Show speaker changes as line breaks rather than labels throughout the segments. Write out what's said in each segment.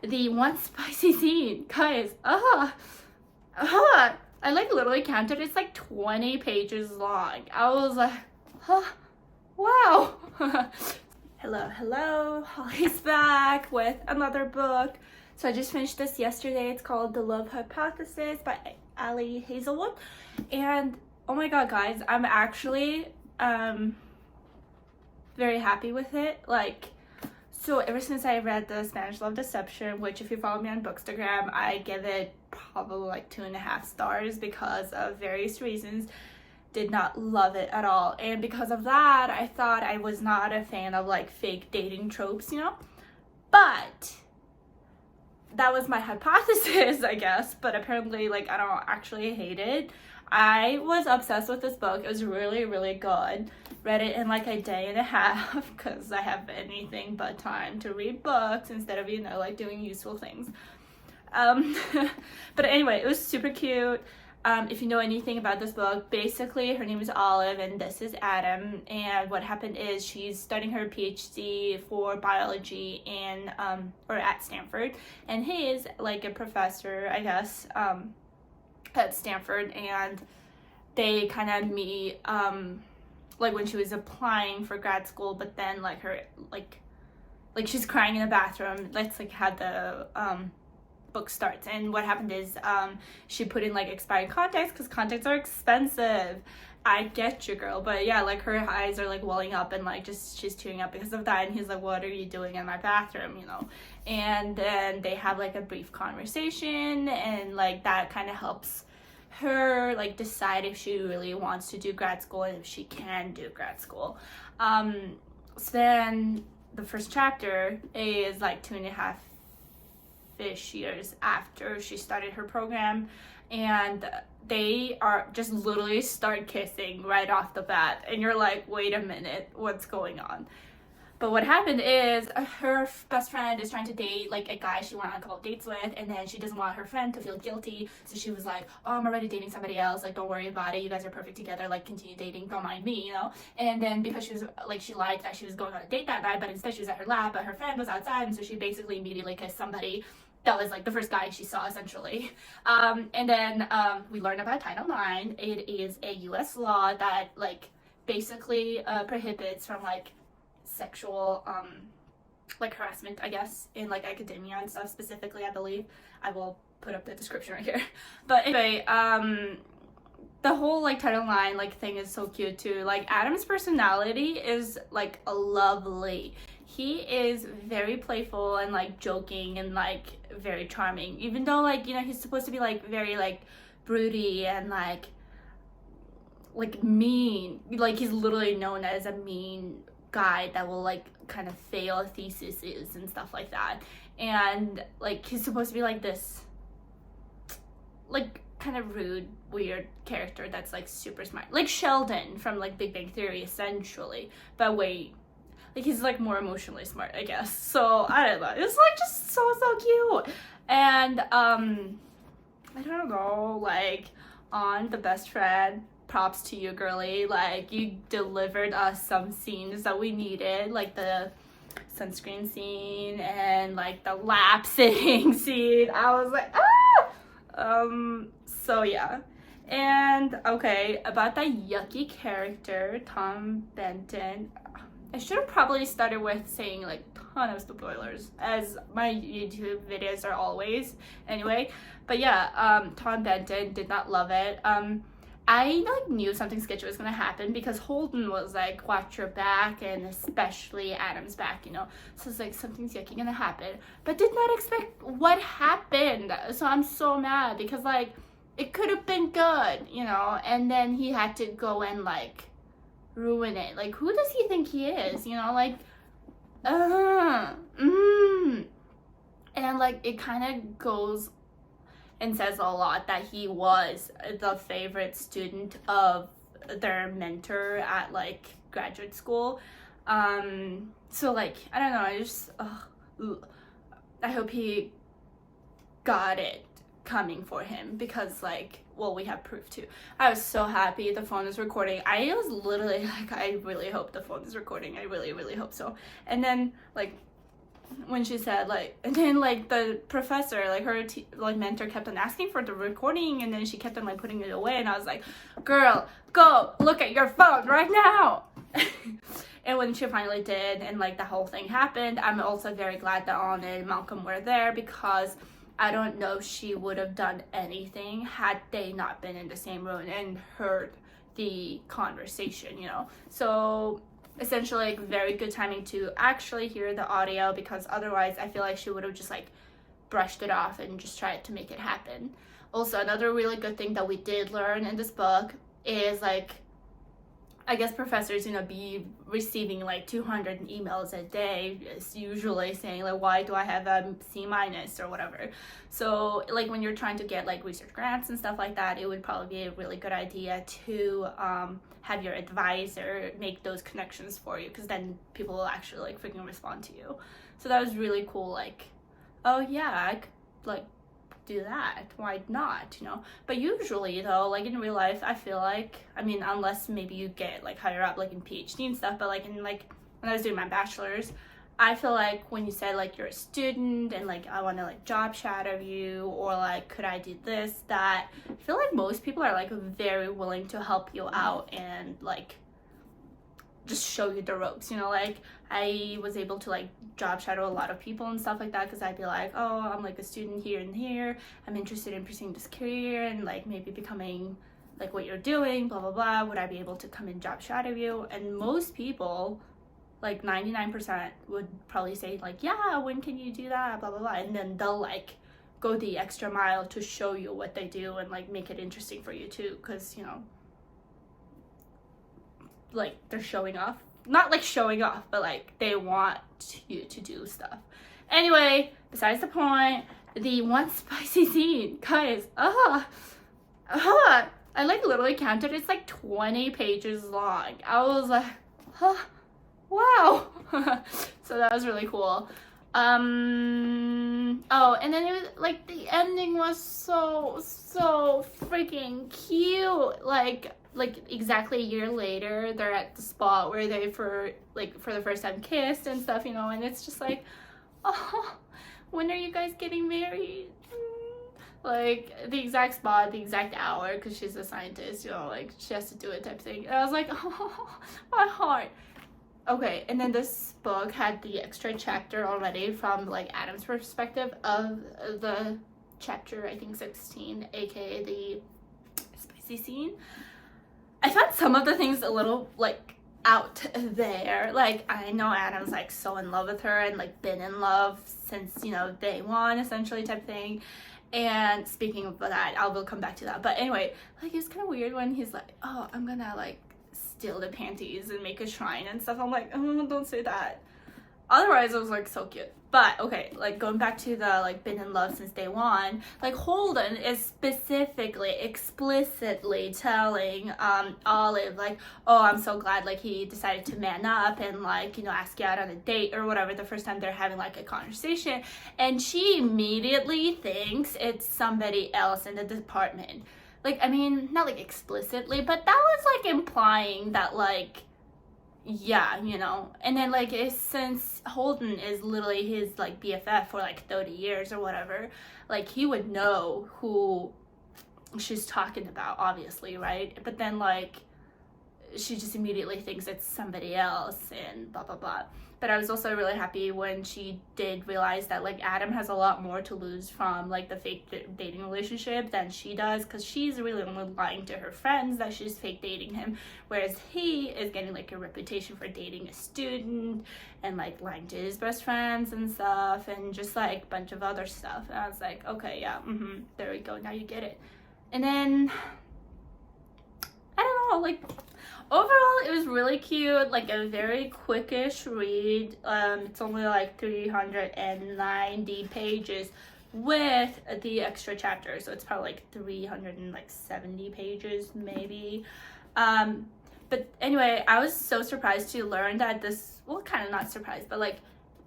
the one spicy scene, guys, I like literally counted, it's like 20 pages long. I was like, wow. Hello, Holly's back with another book. So I just finished this yesterday. It's called The Love Hypothesis by Ali Hazelwood. And oh my god, guys, I'm actually very happy with it. Like, so ever since I read the Spanish Love Deception, which if you follow me on Bookstagram, I give it probably like 2.5 stars because of various reasons. Did not love it at all, and because of that I thought I was not a fan of like fake dating tropes, you know, but that was my hypothesis, I guess. But apparently, like, I don't actually hate it. I was obsessed with this book. It was really, really good. Read it in like a day and a half because I have anything but time to read books instead of, you know, like doing useful things. But anyway, it was super cute. If you know anything about this book, basically her name is Olive and this is Adam, and what happened is she's studying her PhD for biology in or at Stanford, and he is like a professor, I guess, at Stanford, and they kind of meet like when she was applying for grad school, but then like her like she's crying in the bathroom. That's like how the book starts. And what happened is she put in like expired contacts because contacts are expensive. I get you, girl. But yeah, like her eyes are like welling up and like just she's tearing up because of that, and he's like, what are you doing in my bathroom, you know? And then they have like a brief conversation, and like that kind of helps her like decide if she really wants to do grad school and if she can do grad school. So then the first chapter is like 2.5-ish years after she started her program, and they are just literally start kissing right off the bat, and you're like, wait a minute, what's going on? But what happened is her best friend is trying to date like a guy she went on a couple of dates with, and then she doesn't want her friend to feel guilty, so she was like, oh, I'm already dating somebody else, like, don't worry about it, you guys are perfect together, like, continue dating, don't mind me, you know? And then because she was like, she lied that she was going on a date that night, but instead she was at her lab, but her friend was outside, and so she basically immediately kissed somebody that was like the first guy she saw, essentially. And then we learned about Title IX. It is a US law that like basically prohibits from like sexual like harassment, I guess, in like academia and stuff specifically, I believe. I will put up the description right here. But anyway, the whole like Title IX like thing is so cute too. Like Adam's personality is like lovely. He is very playful and like joking and like very charming, even though like, you know, he's supposed to be like very like broody and like mean. Like he's literally known as a mean guy that will like kind of fail theses and stuff like that, and like he's supposed to be like this like kind of rude, weird character that's like super smart, like Sheldon from like Big Bang Theory essentially, but wait, like he's like more emotionally smart, I guess. So I don't know, it's like just so cute. And I don't know, like on The Best Friend, props to you, girly. Like you delivered us some scenes that we needed, like the sunscreen scene and like the lap sitting scene. I was like, so yeah. And okay, about that yucky character, Tom Benton, I should have probably started with saying like ton of spoilers, as my YouTube videos are always anyway. But yeah, Tom Benton, did not love it. I like knew something sketchy was gonna happen because Holden was like, watch your back, and especially Adam's back, you know. So it's like something's yucky gonna happen, but did not expect what happened. So I'm so mad because like it could have been good, you know, and then he had to go and like ruin it. Like who does he think he is, you know? Like and like it kind of goes and says a lot that he was the favorite student of their mentor at like graduate school. So like I don't know, I just I hope he got it coming for him, because like, well, we have proof too. I was so happy the phone is recording. I was literally like, I really hope the phone is recording. I really hope so. And then like when she said like, and then like the professor, like her like mentor kept on asking for the recording, and then she kept on like putting it away, and I was like, girl, go look at your phone right now. And when she finally did, and like the whole thing happened, I'm also very glad that Anna and Malcolm were there, because I don't know if she would have done anything had they not been in the same room and heard the conversation, you know. So essentially, like, very good timing to actually hear the audio, because otherwise I feel like she would have just like brushed it off and just tried to make it happen. Also, another really good thing that we did learn in this book is like, I guess professors, you know, be receiving like 200 emails a day, is usually saying like, why do I have a C- or whatever. So like when you're trying to get like research grants and stuff like that, it would probably be a really good idea to have your advisor make those connections for you, because then people will actually like freaking respond to you. So that was really cool. Like, oh yeah, I could like do that, why not, you know. But usually though, like in real life, I feel like, I mean, unless maybe you get like higher up, like in PhD and stuff, but like in like when I was doing my bachelor's, I feel like when you say like you're a student and like I want to like job shadow you, or like could I do this, that, I feel like most people are like very willing to help you out and like just show you the ropes, you know. Like I was able to like job shadow a lot of people and stuff like that, because I'd be like, oh, I'm like a student here and here, I'm interested in pursuing this career and like maybe becoming like what you're doing, blah blah blah, would I be able to come and job shadow you? And most people, like 99%, would probably say like, yeah, when can you do that, blah blah blah, and then they'll like go the extra mile to show you what they do and like make it interesting for you too, because, you know, like they're showing off, not like showing off, but like they want you to do stuff. Anyway, besides the point, the one spicy scene, guys, I like literally counted, it's like 20 pages long. I was like, wow. So that was really cool. Oh, and then it was like the ending was so freaking cute. Like exactly a year later, they're at the spot where they for the first time kissed and stuff, you know, and it's just like, oh, when are you guys getting married? Like the exact spot, the exact hour, because she's a scientist, you know, like she has to do it type thing. And I was like, oh, my heart. Okay, and then this book had the extra chapter already from like Adam's perspective of the chapter, I think 16, aka the spicy scene. I found some of the things a little like out there. Like I know Adam's like so in love with her and like been in love since, you know, day one essentially type thing. And speaking of that, I will come back to that. But anyway, like it's kind of weird when he's like, oh, I'm gonna like steal the panties and make a shrine and stuff. I'm like, oh, don't say that. Otherwise, it was like so cute. But okay, like going back to the like been in love since day one, like Holden is specifically, explicitly telling Olive like, oh, I'm so glad like he decided to man up and like, you know, ask you out on a date or whatever the first time they're having like a conversation, and she immediately thinks it's somebody else in the department. Like, I mean, not like explicitly, but that was like implying that like, yeah, you know. And then like since Holden is literally his like BFF for like 30 years or whatever, like he would know who she's talking about, obviously, right? But then like she just immediately thinks it's somebody else and blah blah blah. But I was also really happy when she did realize that like Adam has a lot more to lose from like the fake dating relationship than she does, because she's really only lying to her friends that she's fake dating him, whereas he is getting like a reputation for dating a student and like lying to his best friends and stuff, and just like a bunch of other stuff. And I was like, okay, yeah, there we go, now you get it. And then I don't know, like overall it was really cute, like a very quickish read. It's only like 390 pages with the extra chapters, so it's probably like 370 pages maybe. But anyway, I was so surprised to learn that this, well, kind of not surprised, but like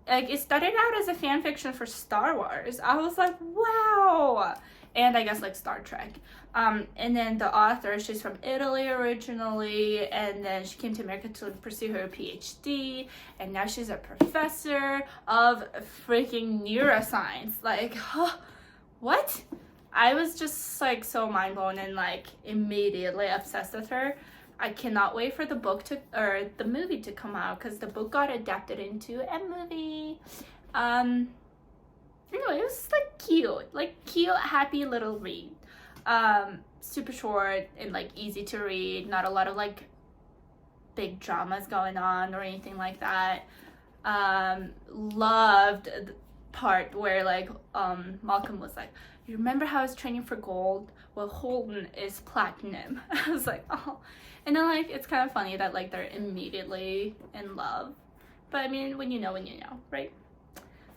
it started out as a fan fiction for Star Wars. I was like, wow. and I guess like Star Trek. And then the author, she's from Italy originally, and then she came to America to pursue her PhD, and now she's a professor of freaking neuroscience. Like, huh, what? I was just like so mind blown and like immediately obsessed with her. I cannot wait for the movie to come out, because the book got adapted into a movie. Anyway, it was like cute, happy little read. Super short and like easy to read. Not a lot of like big dramas going on or anything like that. Loved the part where like Malcolm was like, you remember how I was training for gold? Well, Holden is platinum. I was like, oh. And then like it's kind of funny that like they're immediately in love. But I mean, when you know, right?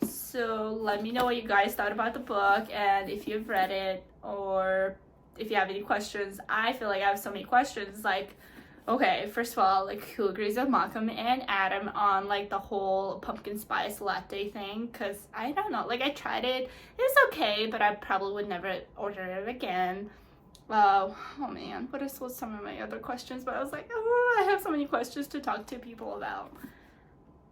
So let me know what you guys thought about the book, and if you've read it, or if you have any questions. I feel like I have so many questions. Like, okay, first of all, like, who agrees with Malcolm and Adam on like the whole pumpkin spice latte thing? Because I don't know, like, I tried it, it's okay, but I probably would never order it again. Oh man, what was some of my other questions? But I was like, oh, I have so many questions to talk to people about.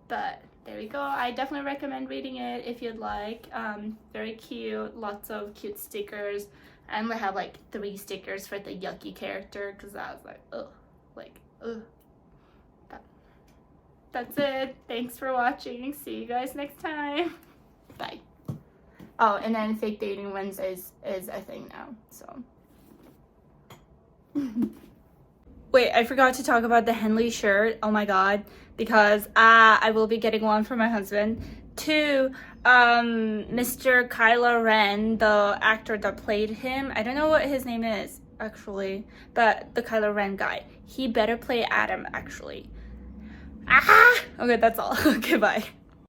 But there we go. I definitely recommend reading it if you'd like. Very cute, lots of cute stickers. I only have like 3 stickers for the yucky character, because I was like, ugh. That's it. Thanks for watching. See you guys next time. Bye. Oh, and then Fake Dating Wednesdays is a thing now, so. Wait, I forgot to talk about the Henley shirt. Oh my god. Because I will be getting one for my husband. 2, Mr. Kylo Ren, the actor that played him. I don't know what his name is, actually. But the Kylo Ren guy. He better play Adam, actually. Okay, that's all. Okay, bye.